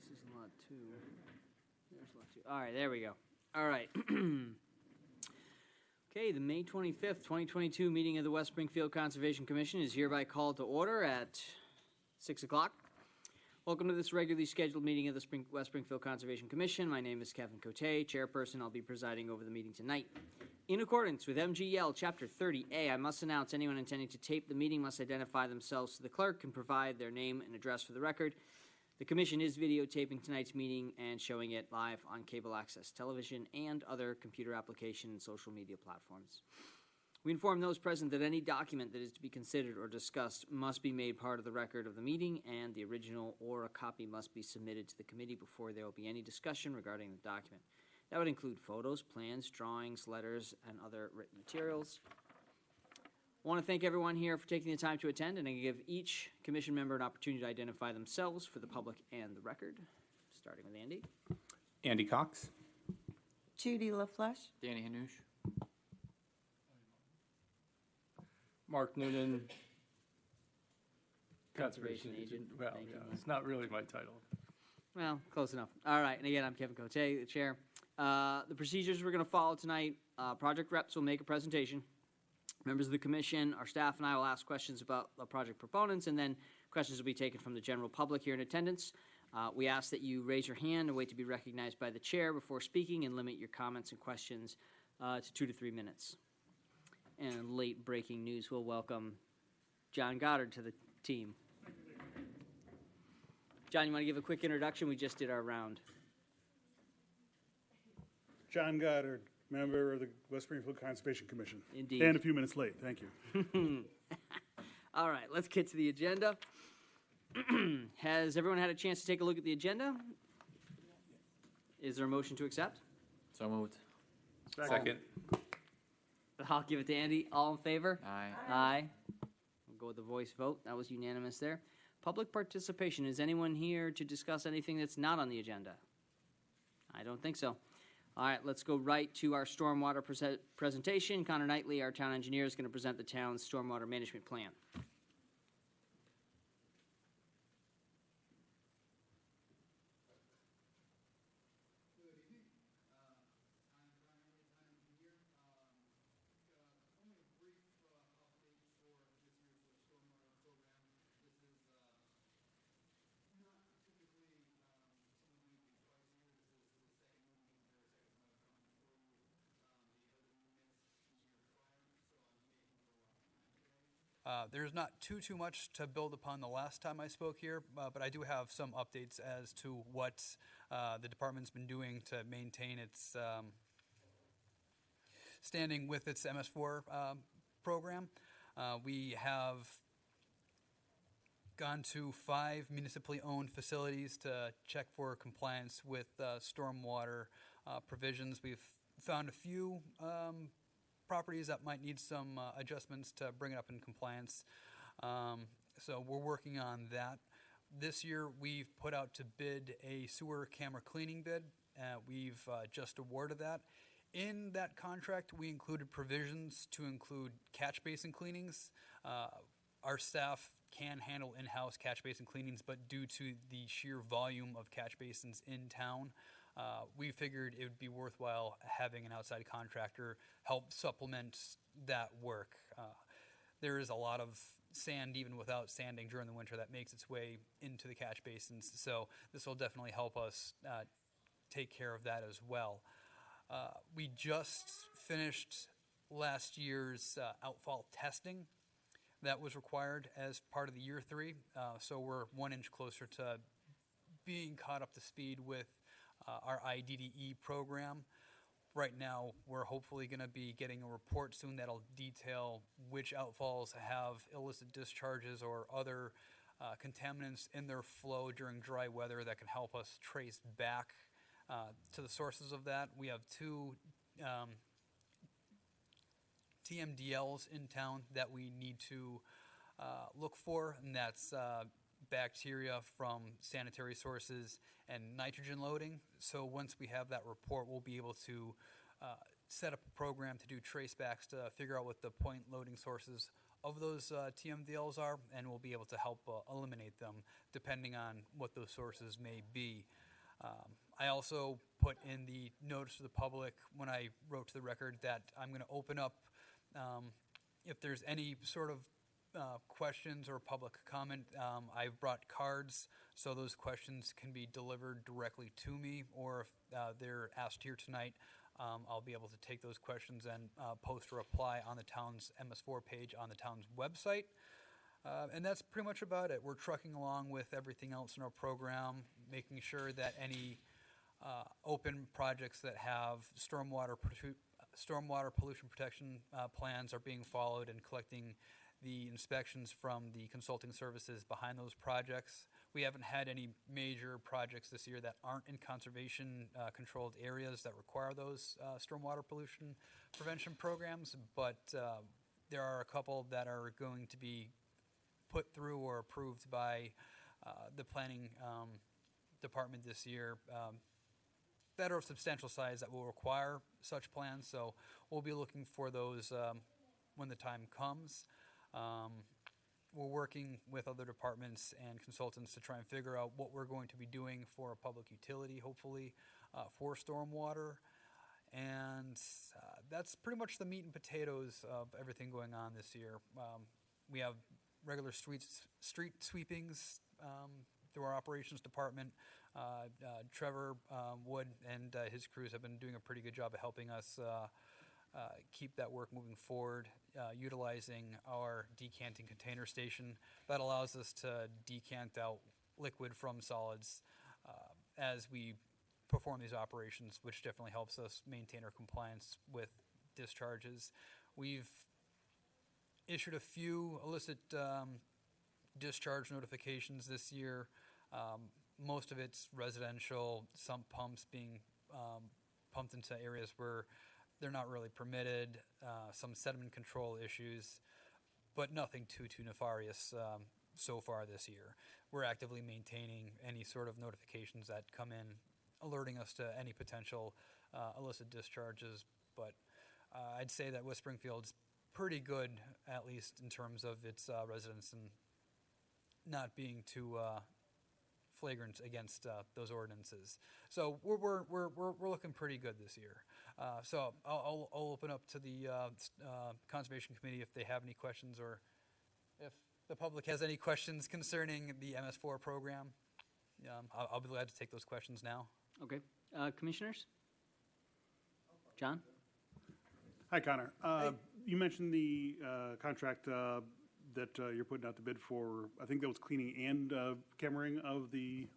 This is lot 2. There's lot 2. All right, there we go. All right. Okay, the May 25th, 2022 meeting of the West Springfield Conservation Commission is hereby called to order at 6 o'clock. Welcome to this regularly scheduled meeting of the West Springfield Conservation Commission. My name is Kevin Cote, chairperson. I'll be presiding over the meeting tonight. In accordance with MGL Chapter 30A, I must announce anyone intending to tape the meeting must identify themselves to the clerk and provide their name and address for the record. The Commission is videotaping tonight's meeting and showing it live on cable access television and other computer application and social media platforms. We inform those present that any document that is to be considered or discussed must be made part of the record of the meeting, and the original or a copy must be submitted to the committee before there will be any discussion regarding the document. That would include photos, plans, drawings, letters, and other written materials. I want to thank everyone here for taking the time to attend, and I give each commission member an opportunity to identify themselves for the public and the record. Starting with Andy. Andy Cox. Judy LaFleche. Danny Hanoush. Mark Noonan. Conservation agent. Well, yeah, it's not really my title. Well, close enough. All right, and again, I'm Kevin Cote, the chair. The procedures we're going to follow tonight, project reps will make a presentation. Members of the commission, our staff, and I will ask questions about the project proponents, and then questions will be taken from the general public here in attendance. We ask that you raise your hand and wait to be recognized by the chair before speaking, and limit your comments and questions to 2 to 3 minutes. And late breaking news, we'll welcome John Goddard to the team. John, you want to give a quick introduction? We just did our round. John Goddard, member of the West Springfield Conservation Commission. Indeed. And a few minutes late, thank you. All right, let's get to the agenda. Has everyone had a chance to take a look at the agenda? Is there a motion to accept? So moved. Second. I'll give it to Andy. All in favor? Aye. Aye. We'll go with the voice vote. That was unanimous there. Public participation. Is anyone here to discuss anything that's not on the agenda? I don't think so. All right, let's go right to our stormwater presentation. Connor Knightley, our town engineer, is going to present the town's stormwater management plan. There's not too much to build upon the last time I spoke here, but I do have some updates as to what the department's been doing to maintain its standing with its MS4 program. We have gone to 5 municipally owned facilities to check for compliance with stormwater provisions. We've found a few properties that might need some adjustments to bring it up in compliance. So we're working on that. This year we've put out to bid a sewer camera cleaning bid. We've just awarded that. In that contract we included provisions to include catch basin cleanings. Our staff can handle in-house catch basin cleanings, but due to the sheer volume of catch basins in town, we figured it would be worthwhile having an outside contractor help supplement that work. There is a lot of sand, even without sanding during the winter, that makes its way into the catch basins. So this will definitely help us take care of that as well. We just finished last year's outfall testing that was required as part of the year 3. So we're 1 inch closer to being caught up to speed with our IDDE program. Right now, we're hopefully going to be getting a report soon that'll detail which outfalls have illicit discharges or other contaminants in their flow during dry weather that can help us trace back to the sources of that. We have 2 TMDLs in town that we need to look for, and that's bacteria from sanitary sources and nitrogen loading. So once we have that report, we'll be able to set up a program to do tracebacks to figure out what the point loading sources of those TMDLs are, and we'll be able to help eliminate them depending on what those sources may be. I also put in the notice to the public when I wrote to the record that I'm going to open up if there's any sort of questions or public comment. I've brought cards so those questions can be delivered directly to me, or if they're asked here tonight, I'll be able to take those questions and post a reply on the town's MS4 page on the town's website. And that's pretty much about it. We're trucking along with everything else in our program, making sure that any open projects that have stormwater pollution protection plans are being followed, and collecting the inspections from the consulting services behind those projects. We haven't had any major projects this year that aren't in conservation controlled areas that require those stormwater pollution prevention programs, but there are a couple that are going to be put through or approved by the planning department this year that are of substantial size that will require such plans. So we'll be looking for those when the time comes. We're working with other departments and consultants to try and figure out what we're going to be doing for a public utility, hopefully, for stormwater. And that's pretty much the meat and potatoes of everything going on this year. We have regular street sweepings through our operations department. Trevor Wood and his crews have been doing a pretty good job of helping us keep that work moving forward, utilizing our decanting container station that allows us to decant out liquid from solids as we perform these operations, which definitely helps us maintain our compliance with discharges. We've issued a few illicit discharge notifications this year. Most of it's residential, sump pumps being pumped into areas where they're not really permitted, some sediment control issues, but nothing too nefarious so far this year. We're actively maintaining any sort of notifications that come in, alerting us to any potential illicit discharges, but I'd say that West Springfield's pretty good, at least in terms of its residents, and not being too flagrant against those ordinances. So we're looking pretty good this year. So I'll open up to the Conservation Committee if they have any questions, or if the public has any questions concerning the MS4 program. I'll be glad to take those questions now. Okay. Commissioners? John? Hi, Connor. You mentioned the contract that you're putting out the bid for. I think that was cleaning and cameraing of the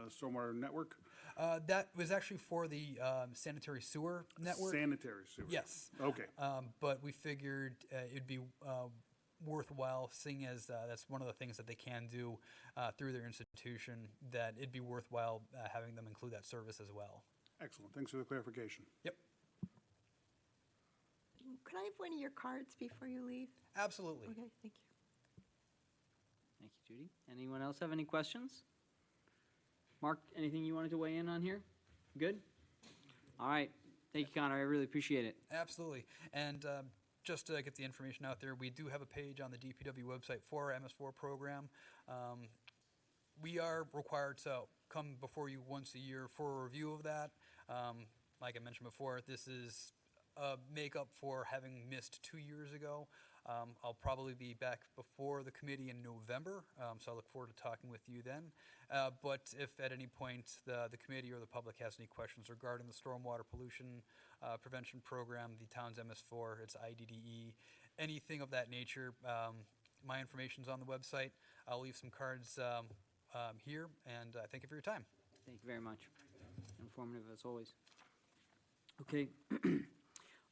stormwater network? That was actually for the sanitary sewer network. Sanitary sewer? Yes. Okay. But we figured it'd be worthwhile, seeing as that's one of the things that they can do through their institution, that it'd be worthwhile having them include that service as well. Excellent. Thanks for the clarification. Yep. Could I have one of your cards before you leave? Absolutely. Okay, thank you. Thank you, Judy. Anyone else have any questions? Mark, anything you wanted to weigh in on here? Good? All right. Thank you, Connor. I really appreciate it. Absolutely. And just to get the information out there, we do have a page on the DPW website for our MS4 program. We are required to come before you once a year for a review of that. Like I mentioned before, this is a makeup for having missed 2 years ago. I'll probably be back before the committee in November, so I look forward to talking with you then. But if at any point the committee or the public has any questions regarding the stormwater pollution prevention program, the town's MS4, its IDDE, anything of that nature, my information's on the website. I'll leave some cards here, and thank you for your time. Thank you very much. Informative as always. Okay.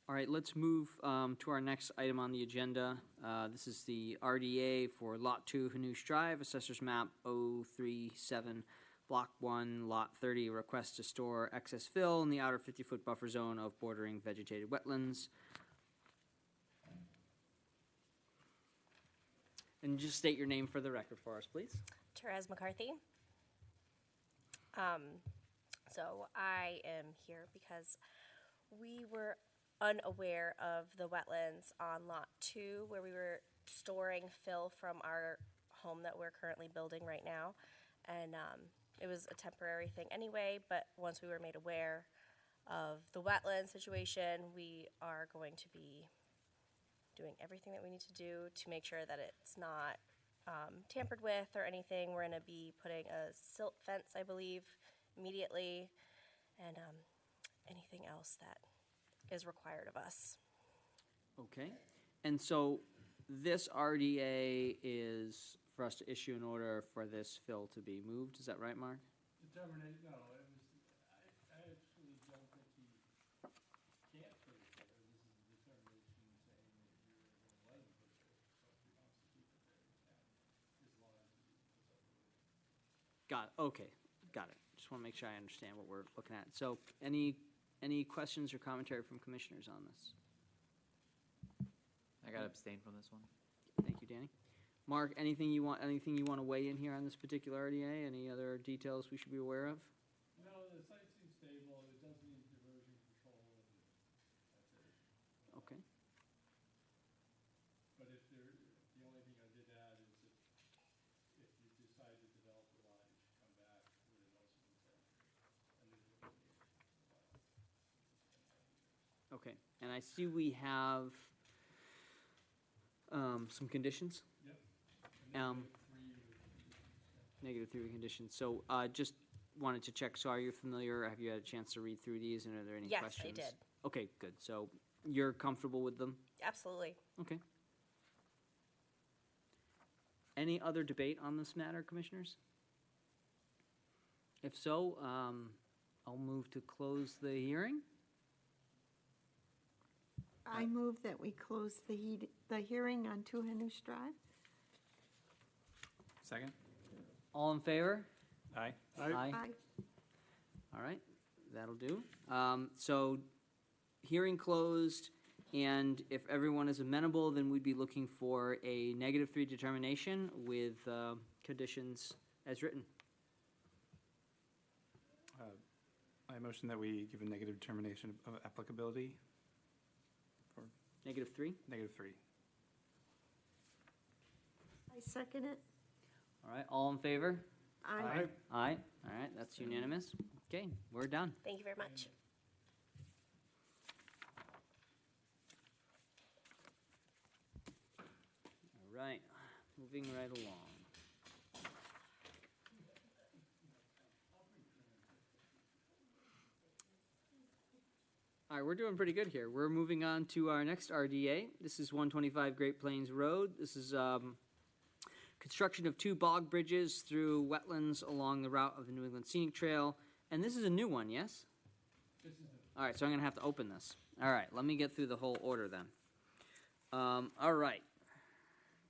All right, let's move to our next item on the agenda. This is the RDA for Lot 2, Hanoush Drive, Assessor's Map 037, Block 1, Lot 30, request to store excess fill in the outer 50-foot buffer zone of bordering vegetated wetlands. And just state your name for the record for us, please. Therese McCarthy. So I am here because we were unaware of the wetlands on Lot 2 where we were storing fill from our home that we're currently building right now. And it was a temporary thing anyway, but once we were made aware of the wetland situation, we are going to be doing everything that we need to do to make sure that it's not tampered with or anything. We're going to be putting a silt fence, I believe, immediately, and anything else that is required of us. Okay, and so this RDA is for us to issue an order for this fill to be moved, is that right, Mark? Determinate, no, it was, I actually don't think he can't put it there. This is a determination saying that you're going to let him put it there. So if he wants to keep it there, he can, as long as he puts up with it. Got it, okay, got it. Just want to make sure I understand what we're looking at. So any questions or commentary from commissioners on this? I got to abstain from this one. Thank you, Danny. Mark, anything you want to weigh in here on this particular RDA? Any other details we should be aware of? No, the site seems stable, it does need diversion control, and that's it. Okay, But if there, the only thing I did add is if you decide to develop the lot, you should come back with a notice of intent. And there's no okay. And I see we have some conditions. Yep. -3 conditions. So just wanted to check, so are you familiar, have you had a chance to read through these, and are there any Yes, I questions? did. Okay, good. So you're comfortable with them? Absolutely. Okay. Any other debate on this matter, commissioners? If so, I'll move to close the hearing. I move that we close the hearing on 2 Henus Drive. Second? All in favor? Aye. Aye. Aye. All right, that'll do. So, hearing closed, and if everyone is amenable, then we'd be looking for a -3 determination with conditions as written. I motion that we give a negative determination of applicability for -3? -3. I second it. All right, all in favor? Aye. Aye, all right, that's unanimous. Okay, we're done. Thank you very much. All right, moving right along. All right, we're doing pretty good here. We're moving on to our next RDA. This is 125 Great Plains Road. This is construction of 2 bog bridges through wetlands along the route of the New England Scenic Trail. And this is a new one, yes? All right, so I'm going to have to open this. All right, let me get through the whole order then. All right.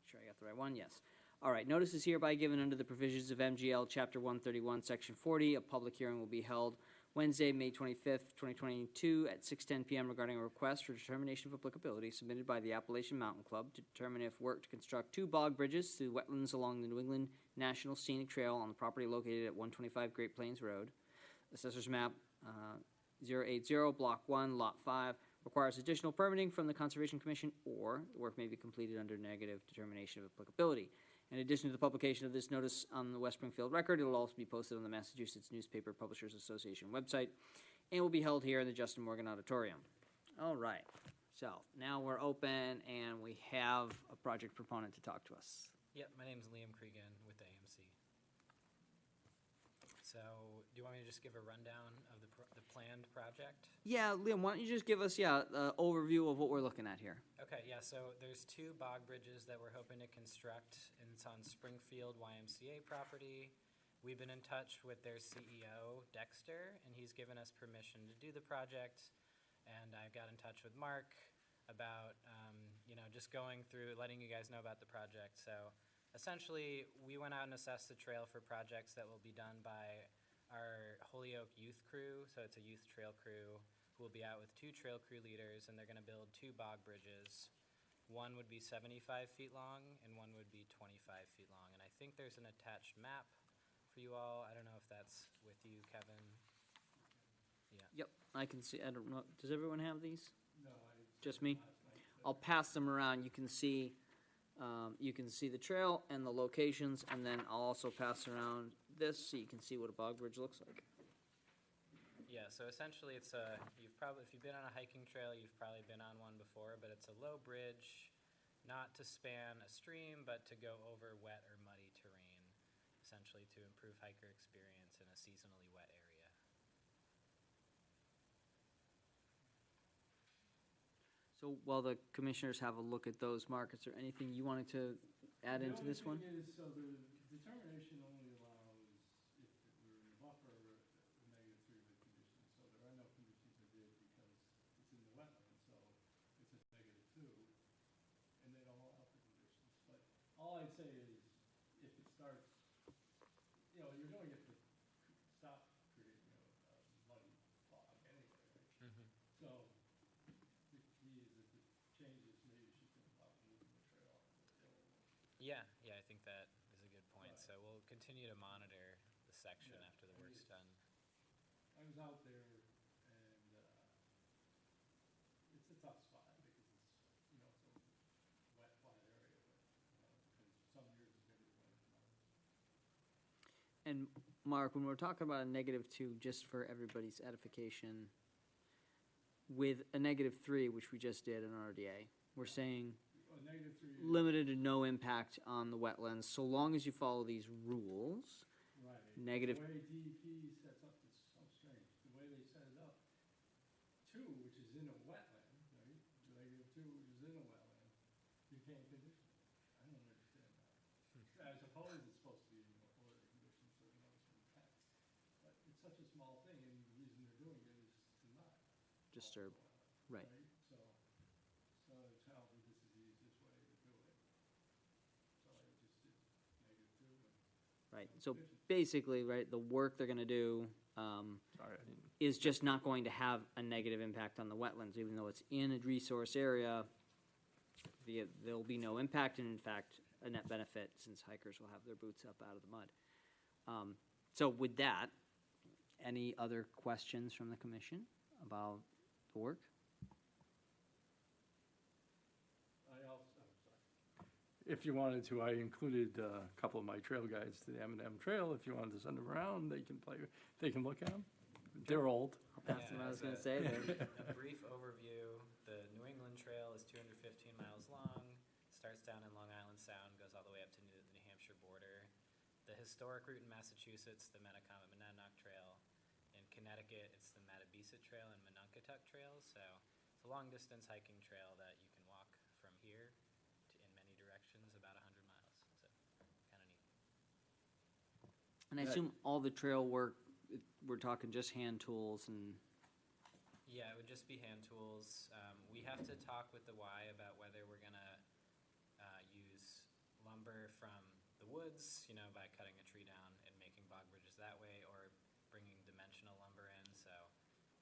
Sure I got the right one? Yes. All right, notice is hereby given under the provisions of MGL Chapter 131, Section 40. A public hearing will be held Wednesday, May 25th, 2022 at 6:10 p.m. regarding a request for determination of applicability submitted by the Appalachian Mountain Club to determine if work to construct 2 bog bridges through wetlands along the New England National Scenic Trail on the property located at 125 Great Plains Road. Assessor's map 080, Block 1, Lot 5, requires additional permitting from the Conservation Commission, or the work may be completed under negative determination of applicability. In addition to the publication of this notice on the West Springfield Record, it will also be posted on the Massachusetts Newspaper Publishers Association website and will be held here in the Justin Morgan Auditorium. All right, so now we're open and we have a project proponent to talk to us. Yep, my name's Liam Cregan with the AMC. So, do you want me to just give a rundown of the planned project? Yeah, Liam, why don't you just give us, an overview of what we're looking at here? Okay, yeah, so there's 2 bog bridges that we're hoping to construct, and it's on Springfield YMCA property. We've been in touch with their CEO, Dexter, and he's given us permission to do the project. And I got in touch with Mark about, just going through, letting you guys know about the project. So essentially, we went out and assessed the trail for projects that will be done by our Holyoke Youth Crew. So it's a youth trail crew who will be out with 2 trail crew leaders, and they're going to build 2 bog bridges. One would be 75 feet long, and one would be 25 feet long. And I think there's an attached map for you all. I don't know if that's with you, Kevin. Yeah. Yep, I can see, I don't know, does everyone have these? No, just me? I'll pass them around. You can see You can see the trail and the locations, and then I'll also pass around this so you can see what a bog bridge looks like. Yeah, so essentially it's you've probably, if you've been on a hiking trail, you've probably been on one before, but it's a low bridge, not to span a stream, but to go over wet or muddy terrain, essentially to improve hiker experience in a seasonally wet area. So while the commissioners have a look at those markets, or anything you wanted to add into this one? The only thing is, so the determination only allows if we're in a buffer, a -3 with conditions. So there are no conditions I did because it's in the wetland, so it's a -2, and they don't allow for conditions. But all I'd say is, if it starts, you're going to get to stop creating a muddy fog anyway, right? So the key is if it changes, maybe you should think about moving the trail off the hill. Yeah, I think that is a good point. Right. So we'll continue to monitor the section Yeah, after the I work's mean, done. I was out there, and it's a tough spot because it's a wet, flat area, but some years it's going to be wet and others. And Mark, when we're talking about a -2, just for everybody's edification, with a -3, which we just did in RDA, we're saying A -3 is limited to no impact on the wetlands, so long as you follow these rules. right. Negative- The way DEP sets up, it's so strange. The way they set it up, 2, which is in a wetland, right? -2, which is in a wetland, you can't condition it. I don't understand that. I suppose it's supposed to be in order of conditions, so we know it's intent. But it's such a small thing, and the reason they're doing it is to not Disturb, follow the wetland, right. So it tells me this is the easiest way to do it. So I just did -2 and. Right, so basically, right, the work they're gonna do, Sorry, I didn't. is just not going to have a negative impact on the wetlands, even though it's in a resource area. There'll be no impact, and in fact, a net benefit, since hikers will have their boots up out of the mud. So with that, any other questions from the commission about the work? I'm sorry. If you wanted to, I included a couple of my trail guides to the M&M Trail. If you wanted to send them around, they can look at them. They're old. I'll pass them, I was gonna say, A brief overview, the New England Trail is 215 miles long, starts down in Long Island Sound, goes all the way up to the New Hampshire border. The historic route in Massachusetts, the Metacomet-Monadnock Trail. In Connecticut, it's the Mattabeesett Trail and Monunketuck Trails, so it's a long-distance hiking trail that you can walk from here to in many directions, about 100 miles, so kind of neat. and I assume all the trail work, we're talking just hand tools and, Yeah, it would just be hand tools. We have to talk with the Y about whether we're gonna use lumber from the woods, by cutting a tree down and making bog bridges that way, or bringing dimensional lumber in. So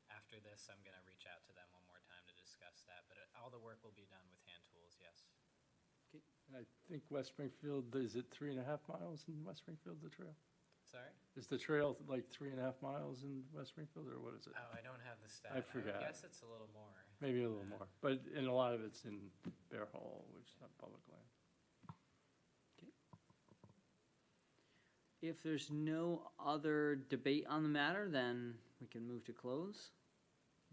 after this, I'm gonna reach out to them one more time to discuss that. But all the work will be done with hand tools, yes. I think West Springfield, is it 3.5 miles in West Springfield, the trail? Sorry? Is the trail like 3.5 miles in West Springfield, or what is it? Oh, I don't have the stat. I forgot. guess it's a little more. Maybe a little more, but, and a lot of it's in Bear Hall, which is not public land. if there's no other debate on the matter, then we can move to close.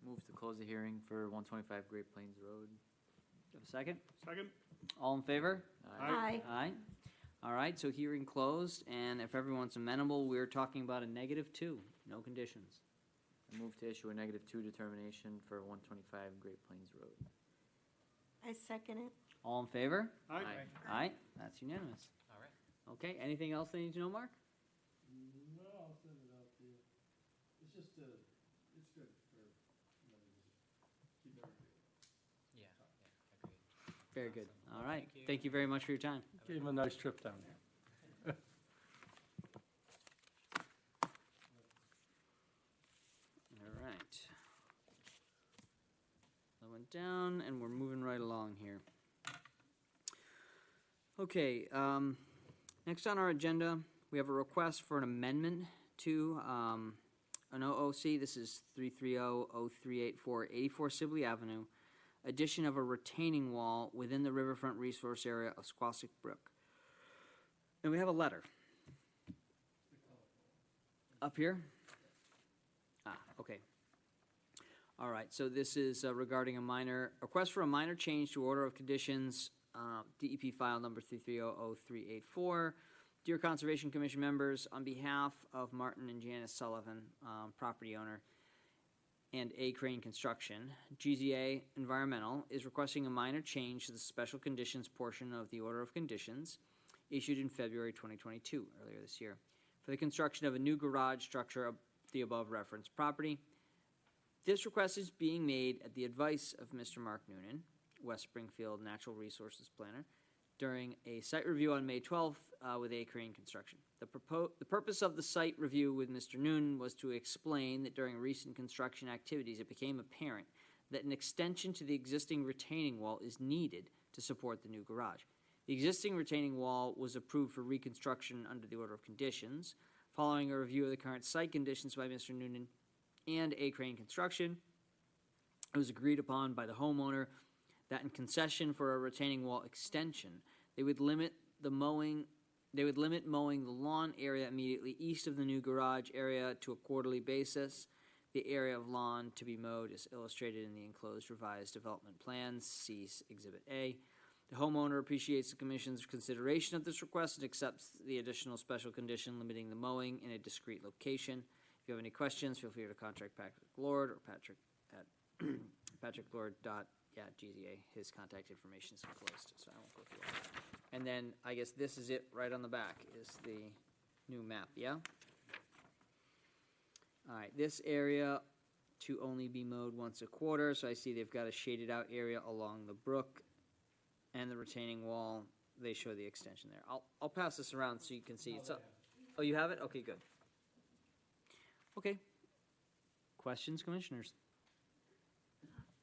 Move to close the hearing for 125 Great Plains Road. Do you have a second? Second? All in favor? Aye. Aye. All right, so hearing closed, and if everyone's amenable, we're talking about a -2, no conditions. I move to issue a -2 determination for 125 Great Plains Road. I second it. All in favor? Aye. Aye, that's unanimous. All right. Okay, anything else they need to know, Mark? No, I'll send it out to you. It's just, it's good for, just keep everything. Yeah, agreed. Very good. Awesome. All Well, right, thank you. thank you very much for your time. Gave him a nice trip down there. All right. I went down, and we're moving right along here. Okay, next on our agenda, we have a request for an amendment to an OOC. This is 330-0384 84 Sibley Avenue. addition of a retaining wall within the riverfront resource area of Squassick Brook. And we have a letter. Up here? Ah, okay. All right, so this is regarding a request for a minor change to order of conditions, DEP file number 33000384. Dear Conservation Commission members, on behalf of Martin and Janice Sullivan, property owner, and A Crane Construction, GZA Environmental is requesting a minor change to the special conditions portion of the order of conditions issued in February 2022, earlier this year, for the construction of a new garage structure of the above referenced property. This request is being made at the advice of Mr. Mark Noonan, West Springfield Natural Resources Planner, during a site review on May 12th with A Crane Construction. The purpose of the site review with Mr. Noonan was to explain that during recent construction activities, it became apparent that an extension to the existing retaining wall is needed to support the new garage. The existing retaining wall was approved for reconstruction under the order of conditions. Following a review of the current site conditions by Mr. Noonan and A Crane Construction, it was agreed upon by the homeowner that in concession for a retaining wall extension, they would limit mowing the lawn area immediately east of the new garage area to a quarterly basis. The area of lawn to be mowed is illustrated in the enclosed revised development plans, see Exhibit A. The homeowner appreciates the Commission's consideration of this request and accepts the additional special condition limiting the mowing in a discrete location. If you have any questions, feel free to contact Patrick Lord or Patrick at patricklord.GZA. His contact information is enclosed, so I won't go through all that. And then I guess this is it right on the back is the new map, yeah? All right, this area to only be mowed once a quarter, so I see they've got a shaded out area along the brook and the retaining wall. They show the extension there. I'll pass this around so you can see. It's up. Oh, you have it? Okay, good. Okay. Questions, commissioners?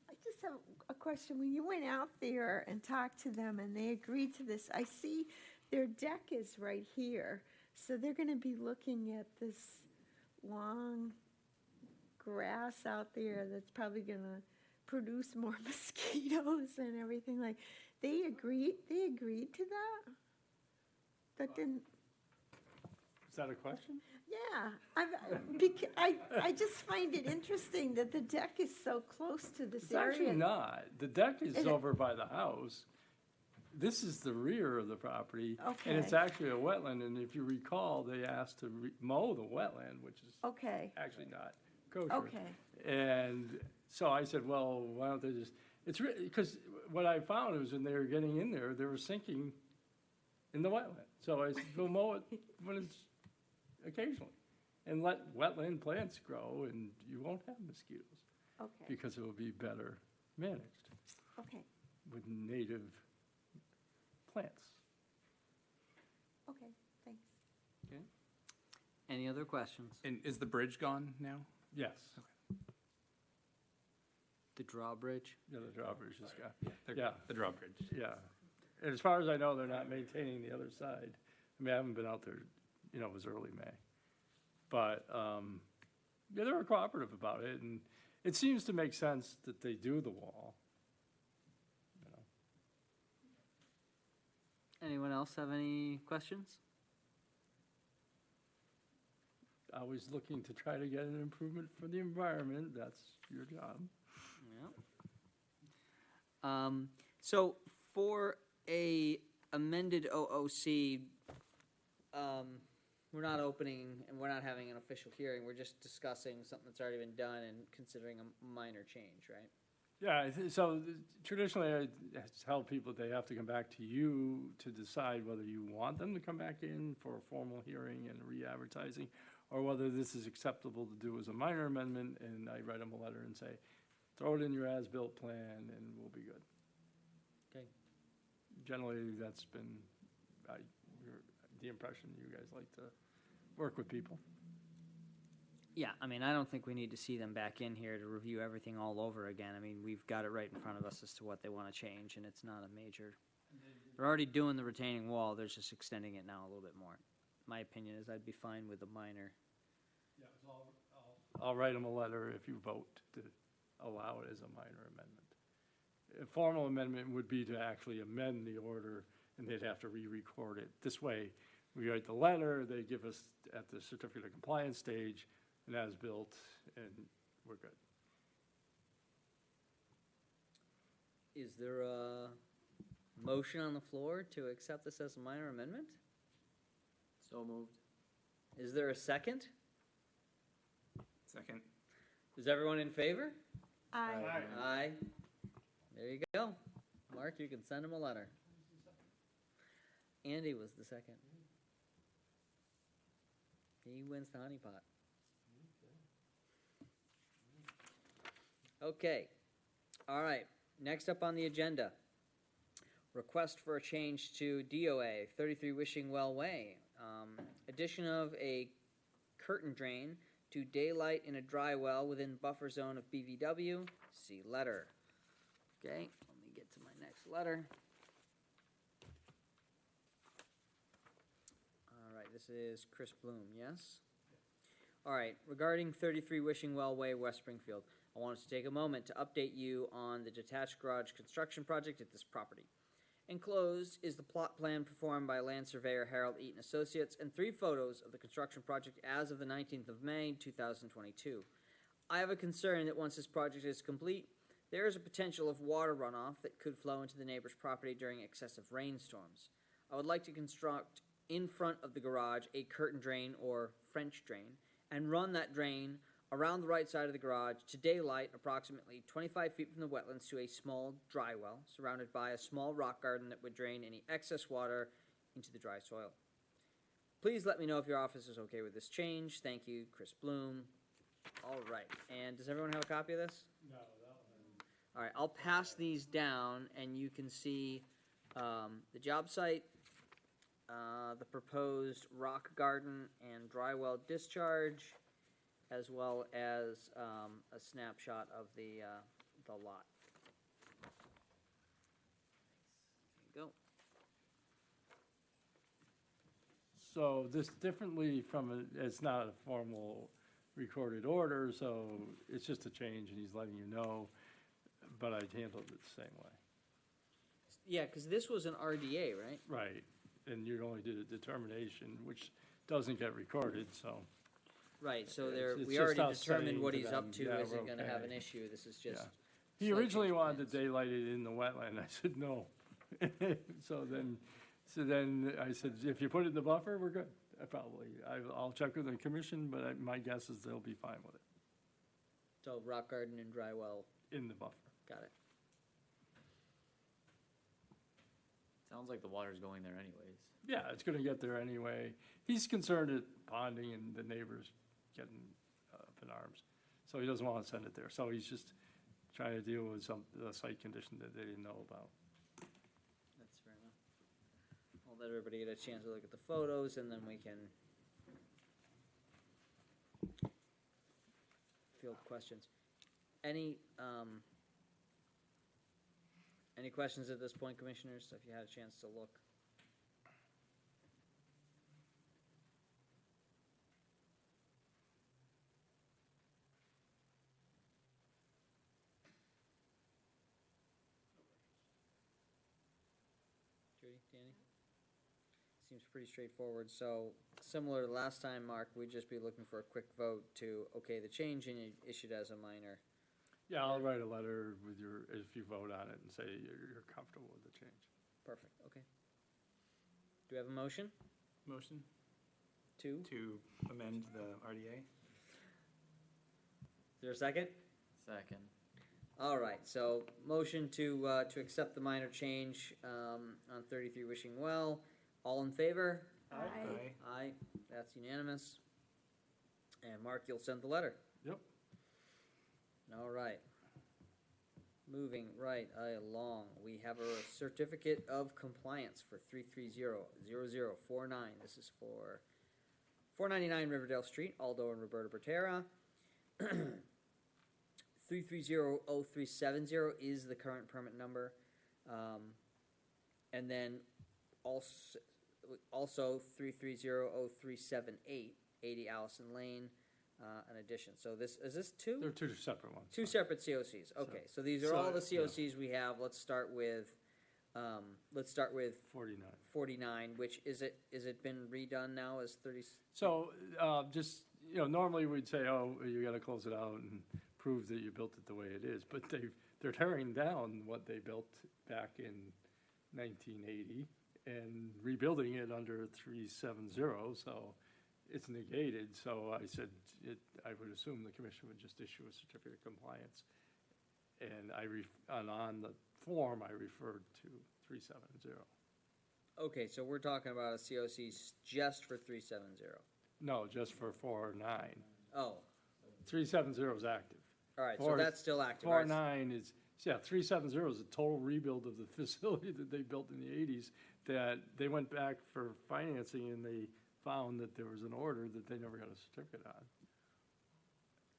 I just have a question. When you went out there and talked to them and they agreed to this, I see their deck is right here. So they're going to be looking at this long grass out there that's probably going to produce more mosquitoes and everything. Like, they agreed to that? That didn't... Is that a question? Yeah, I just find it interesting that the deck is so close to this It's area. actually not. The deck is Is it? over by the house. This is the rear of the property. And it's Okay. actually a wetland, and if you recall, they asked to mow the wetland, which is Okay, actually not kosher. okay, And so I said, well, why don't they just, it's really, because what I found was when they were getting in there, they were sinking in the wetland. So I said, we'll mow it when it's occasionally, and let wetland plants grow, and you won't have mosquitoes, okay, because it will be better managed okay, with native plants. okay, thanks. Any other questions? And is the bridge gone now? Yes, The drawbridge? yeah, the drawbridge is gone. The- Yeah. The drawbridge. Yeah, and as far as I know, they're not maintaining the other side. I mean, I haven't been out there, it was early May. But, yeah, they were cooperative about it, and it seems to make sense that they do the wall. Anyone else have any questions? Always looking to try to get an improvement for the environment, that's your job. Yeah. So for a amended OOC, we're not opening and we're not having an official hearing. We're just discussing something that's already been done and considering a minor change, right? Yeah, so traditionally, I tell people they have to come back to you to decide whether you want them to come back in for a formal hearing and re-advertising, or whether this is acceptable to do as a minor amendment, and I write them a letter and say, throw it in your as-built plan and we'll be good. Okay. Generally, that's been the impression you guys like to work with people. Yeah, I mean, I don't think we need to see them back in here to review everything all over again. I mean, we've got it right in front of us as to what they want to change, and it's not a major. They're already doing the retaining wall, they're just extending it now a little bit more. My opinion is I'd be fine with a minor. Yeah, it's I'll write them a letter if you vote to allow it as a minor amendment. A formal amendment would be to actually amend the order, and they'd have to re-record it. This way, we write the letter, they give us at the certificate of compliance stage, an as-built, and we're good. Is there a motion on the floor to accept this as a minor amendment? So moved. Is there a second? Second. Is everyone in favor? Aye. Aye. There you go. Mark, you can send him a letter. Andy was the second. He wins the honey pot. Okay. All right. Next up on the agenda, request for a change to DOA 33 Wishing Well Way. Addition of a curtain drain to daylight in a dry well within buffer zone of BVW. See letter. Okay, let me get to my next letter. All right, this is Chris Bloom, yes? All right, regarding 33 Wishing Well Way, West Springfield, I wanted to take a moment to update you on the detached garage construction project at this property. Enclosed is the plot plan performed by land surveyor Harold Eaton Associates and 3 photos of the construction project as of the 19th of May, 2022. I have a concern that once this project is complete, there is a potential of water runoff that could flow into the neighbor's property during excessive rainstorms. I would like to construct in front of the garage a curtain drain or French drain and run that drain around the right side of the garage to daylight approximately 25 feet from the wetlands to a small dry well surrounded by a small rock garden that would drain any excess water into the dry soil. Please let me know if your office is okay with this change. Thank you, Chris Bloom. All right, and does everyone have a copy of this? No, that one. All right, I'll pass these down and you can see the job site, the proposed rock garden and dry well discharge, as well as a snapshot of the lot. There you go. So this differently from, it's not a formal recorded order, so it's just a change and he's letting you know, but I handled it the same way. Yeah, because this was an RDA, right? Right, and you only did a determination, which doesn't get recorded, so. Right, so It's- there, it's we just already us determined saying what to he's them, up to, yeah, isn't we're gonna have an okay. issue, this is just. Yeah. He slight originally change wanted to plans. daylight it in the wetland, I said no. So then I said, if you put it in the buffer, we're good, I'll check with the commission, but my guess is they'll be fine with it, So rock garden and dry well, in the buffer. got it. Sounds like the water's going there anyways. Yeah, it's gonna get there anyway. He's concerned at ponding and the neighbors getting up in arms, so he doesn't wanna send it there, so he's just trying to deal with the site condition that they didn't know about. That's fair enough. I'll let everybody get a chance to look at the photos and then we can field questions. Any questions at this point, commissioners, if you had a chance to look? Judy, Danny? Seems pretty straightforward. So similar to last time, Mark, we'd just be looking for a quick vote to okay the change and you issue it as a minor. Yeah, I'll write a letter with if you vote on it and say you're comfortable with the change. Perfect, okay. Do we have a motion? Motion Two? to amend the RDA. Is there a second? Second. All right, so motion to accept the minor change on 33 Wishing Well. All in favor? Aye. Aye, that's unanimous. And Mark, you'll send the letter. Yep. All right. Moving right along, we have a certificate of compliance for 330-0049. This is for 499 Riverdale Street, Aldo and Roberta Bertera. 330-0370 is the current permit number. And then also 330-0378, 80 Allison Lane. an addition. So is this two? They're two separate ones. Two separate COCs. Okay, so these are all the yeah. COCs we have. Let's start with 49. 49, which is it been redone now as 30? So, just, normally we'd say, oh, you gotta close it out and prove that you built it the way it is, but they're tearing down what they built back in 1980 and rebuilding it under 370, so it's negated. So I said, I would assume the commission would just issue a certificate of compliance. And on the form, I referred to 370. Okay, so we're talking about a COC just for 370. No, just for 49. Oh, 370 is active. all right, so Four- that's still active. All right, 49 is, 370 is a total rebuild of the facility that they built in the 80s, that they went back for financing and they found that there was an order that they never got a certificate on.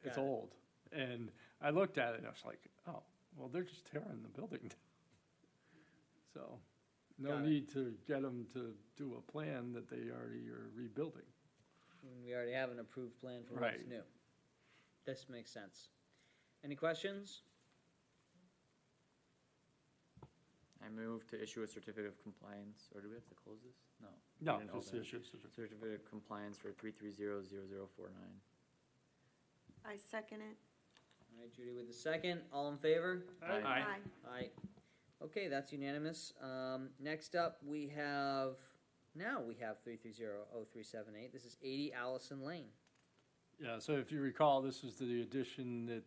It's Got it. old. And I looked at it and I was like, oh, well, they're just tearing the building down. So, no Got it. need to get them to do a plan that they already are rebuilding. We already have an approved plan for what's Right. new. This makes sense. Any questions? I move to issue a certificate of compliance, or do we have to close this? No. No, we didn't just open it. issue a certificate. Certificate of compliance for 3300049. I second it. All right, Judy with the second. All in favor? Aye. Aye. Okay, that's unanimous. Next up, we have 3300378. This is 80 Allison Lane. Yeah, so if you recall, this is the addition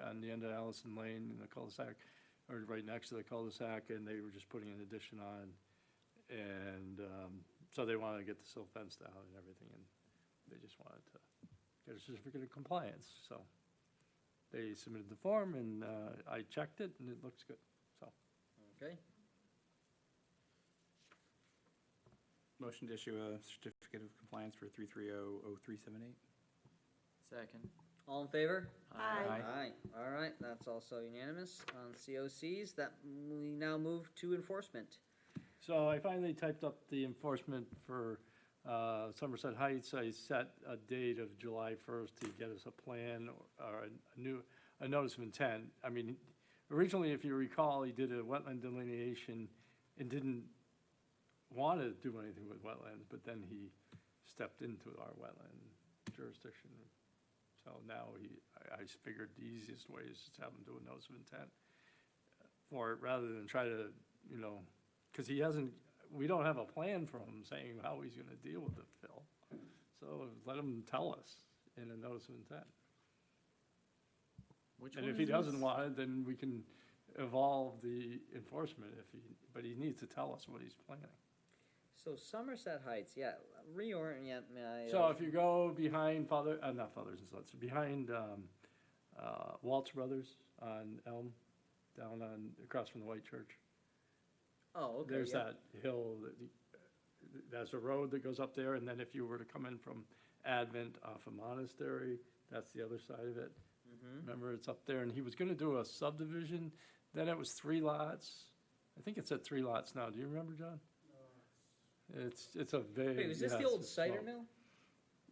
on the end of Allison Lane in the cul-de-sac, or right next to the cul-de-sac, and they were just putting an addition on. And so they wanted to get the sill fenced out and everything, and they just wanted to get a certificate of compliance. So they submitted the form, and I checked it, and it looks good, so. Okay. Motion to issue a certificate of compliance for 3300378. Second. All in favor? Aye. Aye. All right, that's also unanimous on COCs. That we now move to enforcement. So I finally typed up the enforcement for Somerset Heights. I set a date of July 1st to get us a plan or a notice of intent. I mean, originally, if you recall, he did a wetland delineation and didn't want to do anything with wetlands, but then he stepped into our wetland jurisdiction. So now I figured the easiest way is just have him do a notice of intent for it, rather than try to, because we don't have a plan from him saying how he's gonna deal with the fill. So let him tell us in a notice of intent. And if he doesn't want it, then we can evolve the enforcement but he needs to tell us what he's planning. So Somerset Heights, yeah, reorient my. So if you go behind not Fathers and Sons, behind Waltz Brothers on Elm, across from the White Church. Oh, okay. There's yeah. that hill, that's a road that goes up there, and then if you were to come in from Advent off of Monastery, that's the other side of it. Mhm. Remember, it's up there, and he was gonna do a subdivision, then it was 3 lots. I think it's at 3 lots now, do you remember, John? It's a vague. Wait, was this the yes, old it's cider small. mill?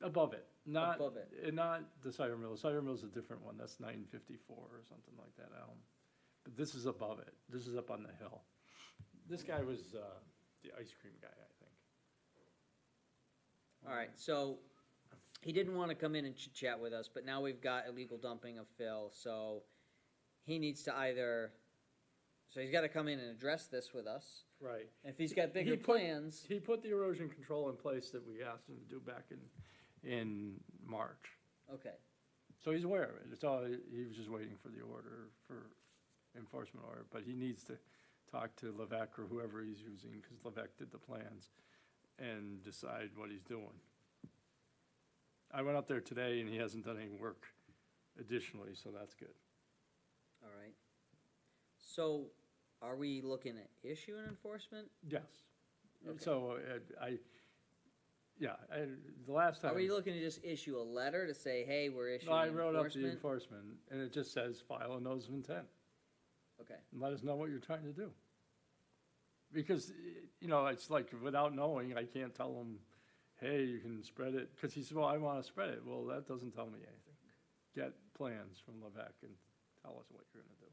Above it, not, Above it. not the cider mill. The cider mill's a different one, that's 954 or something like that, Elm. But this is above it, this is up on the hill. This guy was the ice cream guy, I think. All right, so he didn't want to come in and chit-chat with us, but now we've got illegal dumping of fill, so he needs to he's got to come in and address this with us. Right. If he's got bigger He put- plans, He put the erosion control in place that we asked him to do back in March. okay. So he's aware of it. It's all, he was just waiting for the order, for enforcement order, but he needs to talk to Levesque or whoever he's using, because Levesque did the plans, and decide what he's doing. I went up there today, and he hasn't done any work additionally, so that's good. All right. So are we looking at issue an enforcement? Yes. Okay. So the last time. Are we looking to just issue a letter to say, hey, we're issuing No, I wrote up the enforcement? enforcement, and it just says, file a notice of intent, Okay. and let us know what you're trying to do. Because, it's like, without knowing, I can't tell them, hey, you can spread it, because he said, well, I want to spread it. Well, that doesn't tell me anything. Get plans from Levesque and tell us what you're going to do.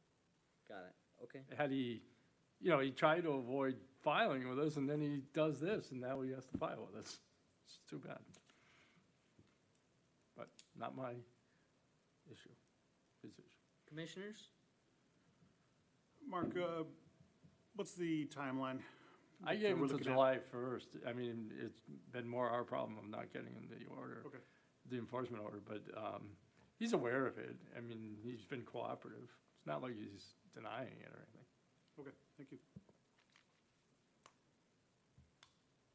Got it, okay. Had he, he tried to avoid filing with us, and then he does this, and now he has to file with us. It's too bad. But not my issue, his issue. Commissioners? Mark, what's the timeline? I that gave him we're till looking at? July 1st. I mean, it's been more our problem of not getting him the order, Okay. the enforcement order, but he's aware of it. I mean, he's been cooperative. It's not like he's denying it or anything. Okay, thank you.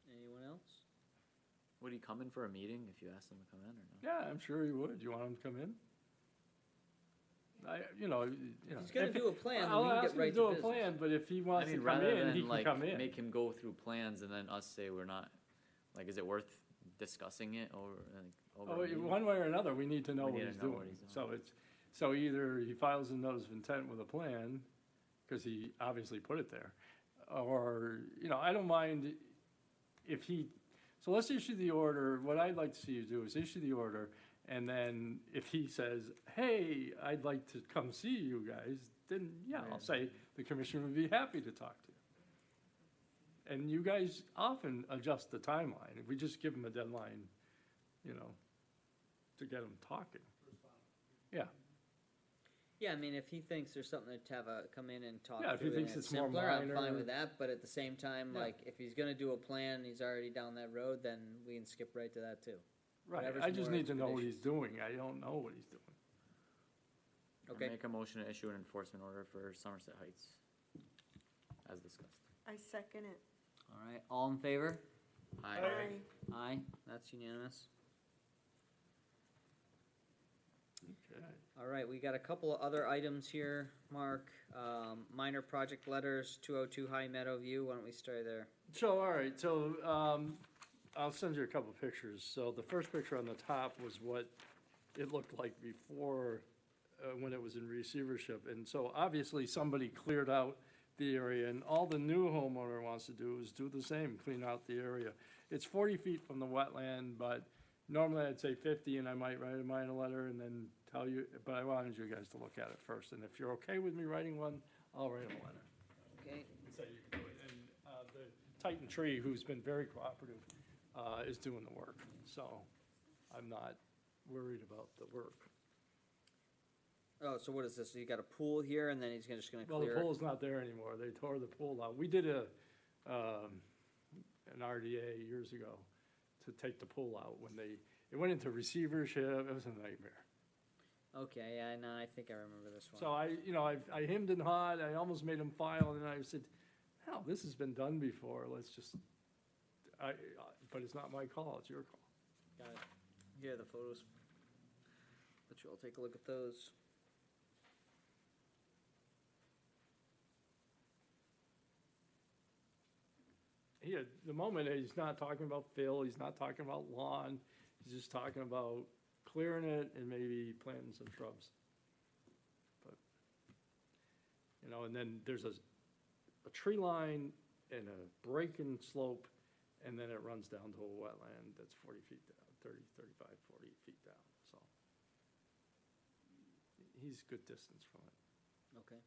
Anyone else? Would he come in for a meeting if you asked him to come in or no? Yeah, I'm sure he would. You want him to come in? He's gonna do a plan, then I'll we can ask get him right to to do a business. plan, but if he I wants to mean, come rather in, he than can like come in. make him go through plans and then us say we're not, like, is it worth discussing it over a meeting? One way or another, we need to know We what need he's to know doing. what he's So so either he files a notice of intent with a plan, because he obviously put it there, or, I don't mind if so let's issue the order. What I'd like to see you do is issue the order, and then if he says, hey, I'd like to come see you guys, then, I'll say the commission would be happy to talk to you. And you guys often adjust the timeline. If we just give them a deadline, to get them talking. Yeah, Yeah, I mean, if he thinks there's something to have come in and talk Yeah, if he through thinks and it's more simpler, I'm fine minor. with that, but at the same time, Yeah. like, if he's gonna do a plan, he's already down that road, then we can skip right to that too. right. Whatever's I just more need to know what he's expeditious. doing. I don't know what he's doing. Or Okay, make a motion to issue an enforcement order for Somerset Heights, as discussed. I second it. all right, all in favor? Aye. Aye, that's unanimous. Okay. All right, we got a couple of other items here, Mark. Minor project letters, 202 High Meadow View, why don't we start there? So, all right, so I'll send you a couple pictures. So the first picture on the top was what it looked like before, when it was in receivership. And so obviously somebody cleared out the area, and all the new homeowner wants to do is do the same, clean out the area. It's 40 feet from the wetland, but normally I'd say 50, and I might write a minor letter and then tell you, but I wanted you guys to look at it first. And if you're okay with me writing one, I'll write a letter. Okay, And say you can do it. And the Titan Tree, who's been very cooperative, is doing the work. So I'm not worried about the work. oh, so what is this, so you got a pool here, and then he's just gonna Well, the clear it? pool's not there anymore. They tore the pool out. We did an RDA years ago to take the pool out when it went into receivership. It was a nightmare. Okay, yeah, no, I think I remember this one. So I hemmed and hawed. I almost made him file, and then I said, hell, this has been done before. Let's just, but it's not my call. It's your call. Got it. Here are the photos. Let you all take a look at those. The moment he's not talking about fill, he's not talking about lawn, he's just talking about clearing it and maybe planting some shrubs. But, and then there's a tree line and a break in slope, and then it runs down to a wetland that's 40 feet down, 30, 35, 40 feet down, so. He's good distance from it. Okay.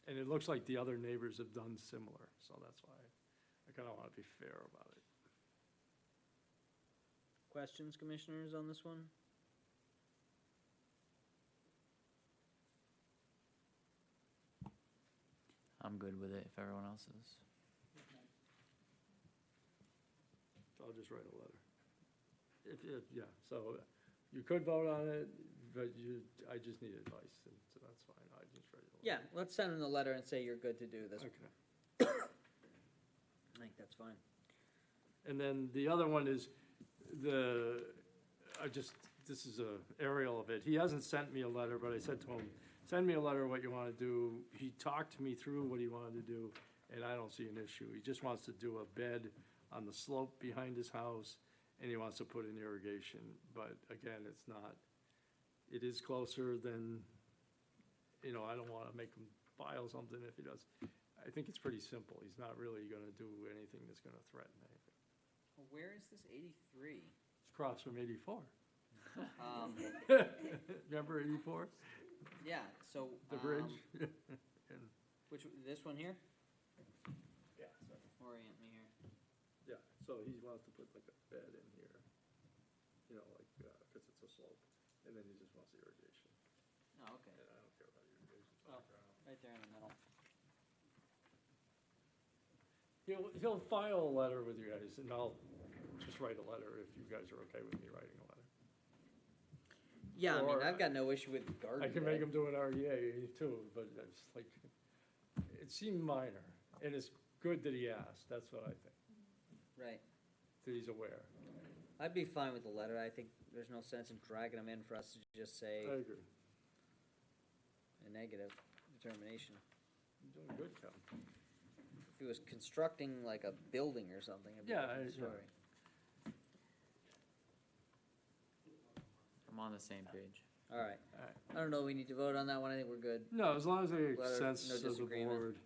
And it looks like the other neighbors have done similar, so that's why I kind of want to be fair about it. Questions, commissioners, on this one? I'm good with it if everyone else is. So I'll just write a letter. Yeah, so you could vote on it, but I just need advice, and so that's fine. I just write a letter. Yeah, let's send him the letter and say you're good to do this. Okay. I think that's fine. And then the other one is this is a aerial of it. He hasn't sent me a letter, but I said to him, send me a letter what you want to do. He talked me through what he wanted to do, and I don't see an issue. He just wants to do a bed on the slope behind his house, and he wants to put in irrigation. But again, it is closer than, I don't want to make him file something if he does. I think it's pretty simple. He's not really going to do anything that's going to threaten anything. Where is this 83? across from 84. Um, Remember 84? yeah, so. The bridge? And, This one here? yeah, so, Orient me here. yeah, so he wants to put like a bed in here, you know, like, because it's a slope, and then he just wants the irrigation. Oh, okay. And I don't care about irrigation. it's Oh. underground. Right there in the middle. He'll file a letter with you guys, and I'll just write a letter if you guys are okay with me writing a letter. Yeah, I mean, Or I've got no issue with the garden. I can make him do an REA too, but it's like, it seemed minor, and it's good that he asked, that's what I think, Right. that he's aware. I'd be fine with the letter. I think there's no sense in dragging them in for us to just say I agree. a negative determination. You're doing good, Kevin. If he was constructing like a building or something, it'd be Yeah, a different yeah. story. I'm on the same page. All right. All right. I don't know, we need to vote on that one. I think we're good. No, as long as they make Letter, sense no to the disagreement. board,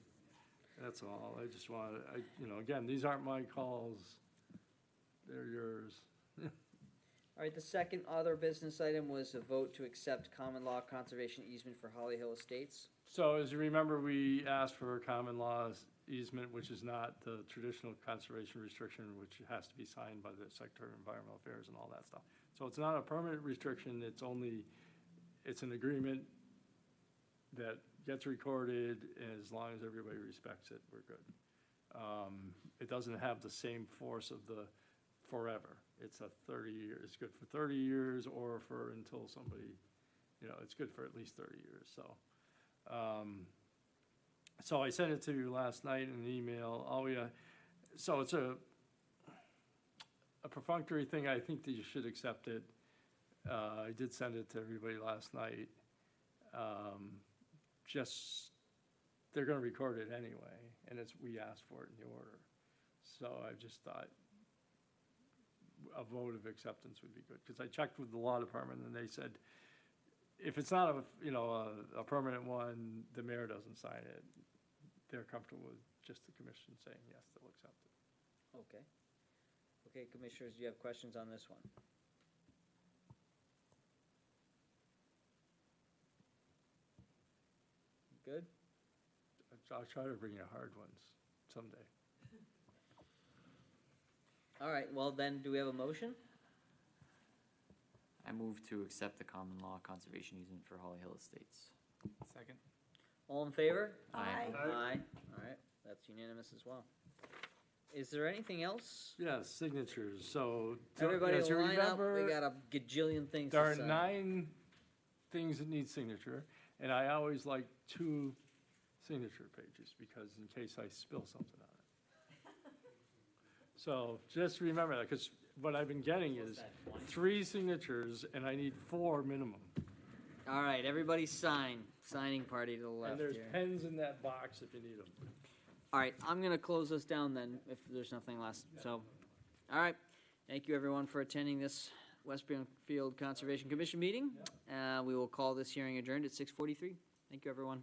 that's all. I just want, again, these aren't my calls, they're yours. All right, the second other business item was a vote to accept common law conservation easement for Holly Hill Estates. So as you remember, we asked for a common law easement, which is not the traditional conservation restriction, which has to be signed by the Secretary of Environmental Affairs and all that stuff. So it's not a permanent restriction, it's an agreement that gets recorded, and as long as everybody respects it, we're good. It doesn't have the same force of the forever. It's a 30-year, it's good for 30 years or for until somebody, it's good for at least 30 years, so. So I sent it to you last night in an email. So it's a perfunctory thing. I think that you should accept it. I did send it to everybody last night. They're gonna record it anyway, and we asked for it in the order. So I just thought a vote of acceptance would be good, because I checked with the law department, and they said, if it's not a permanent one, the mayor doesn't sign it. They're comfortable with just the commission saying, yes, they'll accept it. Okay. Okay, commissioners, do you have questions on this one? Good? I'll try to bring you hard ones someday. All right, well then, do we have a motion? I move to accept the common law conservation easement for Holly Hill Estates. Second? All in favor? Aye. Aye. All right, that's unanimous as well. Is there anything else? Yes, signatures, so. Everybody as you line up, we remember, got a gajillion things there to are sign. 9 things that need signature, and I always like 2 signature pages, because in case I spill something on it. So just remember that, because what I've been getting is 3 signatures, and I need 4 minimum. All right, everybody sign. Signing party to the left And there's here. pens in that box if you need them. All right, I'm gonna close this down then, if there's nothing less, so. All right, thank you everyone for attending this West Springfield Conservation Commission meeting. We will call this hearing adjourned at 6:43. Thank you, everyone.